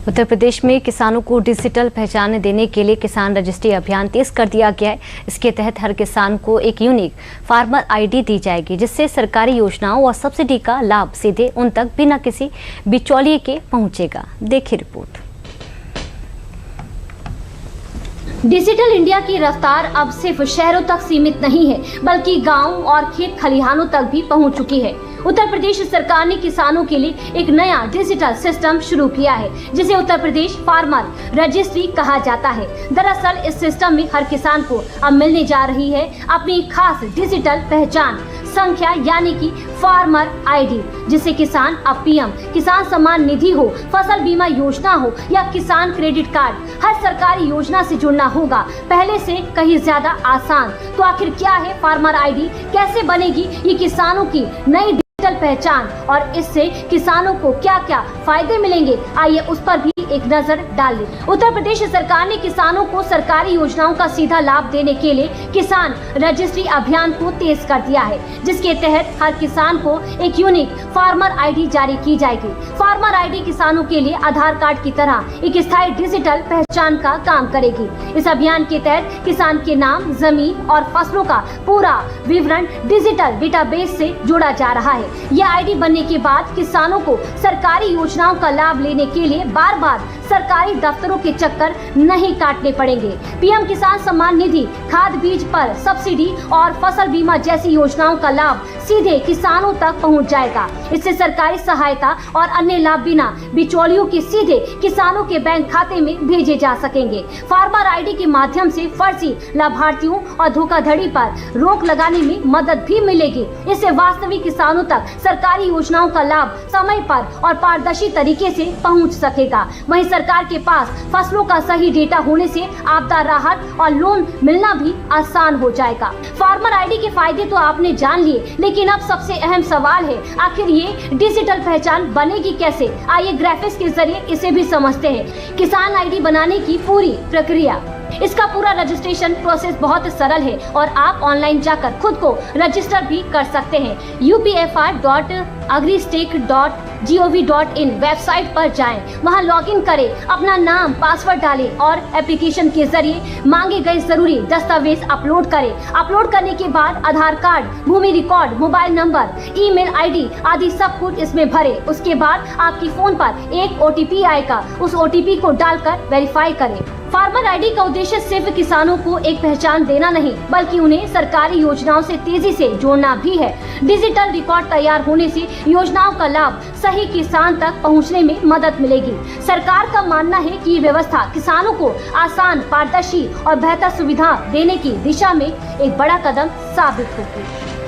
उत्तर प्रदेश में किसानों को डिजिटल पहचान देने के लिए किसान रजिस्ट्री अभियान तेज कर दिया गया है। इसके तहत हर किसान को एक यूनिक फार्मर आईडी दी जाएगी, जिससे सरकारी योजनाओं और सब्सिडी का लाभ सीधे उन तक बिना किसी बिचौलिए के पहुंचेगा। देखिए रिपोर्ट। डिजिटल इंडिया की रफ्तार अब सिर्फ शहरों तक सीमित नहीं है, बल्कि गांव और खेत खलिहानों तक भी पहुंच चुकी है। उत्तर प्रदेश सरकार ने किसानों के लिए एक नया डिजिटल सिस्टम शुरू किया है, जिसे उत्तर प्रदेश फार्मर रजिस्ट्री कहा जाता है। दरअसल इस सिस्टम में हर किसान को अब मिलने जा रही है अपनी खास डिजिटल पहचान संख्या, यानी कि फार्मर आईडी, जिसे किसान अब पीएम किसान सम्मान निधि हो, फसल बीमा योजना हो या किसान क्रेडिट कार्ड, हर सरकारी योजना से जुड़ना होगा पहले से कहीं ज्यादा आसान। तो आखिर क्या है फार्मर आईडी, कैसे बनेगी ये किसानों की नई डिजिटल पहचान और इससे किसानों को क्या क्या फायदे मिलेंगे, आइए उस पर भी एक नजर डाल लें। उत्तर प्रदेश सरकार ने किसानों को सरकारी योजनाओं का सीधा लाभ देने के लिए किसान रजिस्ट्री अभियान को तेज कर दिया है, जिसके तहत हर किसान को एक यूनिक फार्मर आईडी जारी की जाएगी। फार्मर आईडी किसानों के लिए आधार कार्ड की तरह एक स्थायी डिजिटल पहचान का काम करेगी। इस अभियान के तहत किसान के नाम, जमीन और फसलों का पूरा विवरण डिजिटल डेटाबेस से जोड़ा जा रहा है। यह आईडी बनने के बाद किसानों को सरकारी योजनाओं का लाभ लेने के लिए बार बार सरकारी दफ्तरों के चक्कर नहीं काटने पड़ेंगे। पीएम किसान सम्मान निधि, खाद बीज पर सब्सिडी और फसल बीमा जैसी योजनाओं का लाभ सीधे किसानों तक पहुंच जाएगा। इससे सरकारी सहायता और अन्य लाभ बिना बिचौलियों के सीधे किसानों के बैंक खाते में भेजे जा सकेंगे। फार्मर आईडी के माध्यम से फर्जी लाभार्थियों और धोखाधड़ी पर रोक लगाने में मदद भी मिलेगी। इससे वास्तविक किसानों तक सरकारी योजनाओं का लाभ समय पर और पारदर्शी तरीके से पहुंच सकेगा। वहीं सरकार के पास फसलों का सही डेटा होने से आपदा राहत और लोन मिलना भी आसान हो जाएगा। फार्मर आईडी के फायदे तो आपने जान लिए, लेकिन अब सबसे अहम सवाल है, आखिर ये डिजिटल पहचान बनेगी कैसे? आइए ग्राफिक्स के जरिए इसे भी समझते हैं। किसान आईडी बनाने की पूरी प्रक्रिया। इसका पूरा रजिस्ट्रेशन प्रोसेस बहुत सरल है और आप ऑनलाइन जाकर खुद को रजिस्टर भी कर सकते हैं। upfr.agristake.gov.in वेबसाइट पर जाएं, वहां लॉगिन करें, अपना नाम, पासवर्ड डालें और एप्लीकेशन के जरिए मांगे गए जरूरी दस्तावेज अपलोड करें। अपलोड करने के बाद आधार कार्ड, भूमि record, mobile number, email ID आदि सब कुछ इसमें भरें। उसके बाद आपकी फोन पर एक OTP आएगा, उस OTP को डालकर वेरीफाई करें। फार्मर आईडी का उद्देश्य सिर्फ किसानों को एक पहचान देना नहीं, बल्कि उन्हें सरकारी योजनाओं से तेजी से जोड़ना भी है। डिजिटल रिकॉर्ड तैयार होने से योजनाओं का लाभ सही किसान तक पहुंचने में मदद मिलेगी। सरकार का मानना है कि ये व्यवस्था किसानों को आसान, पारदर्शी और बेहतर सुविधा देने की दिशा में एक बड़ा कदम साबित होगी।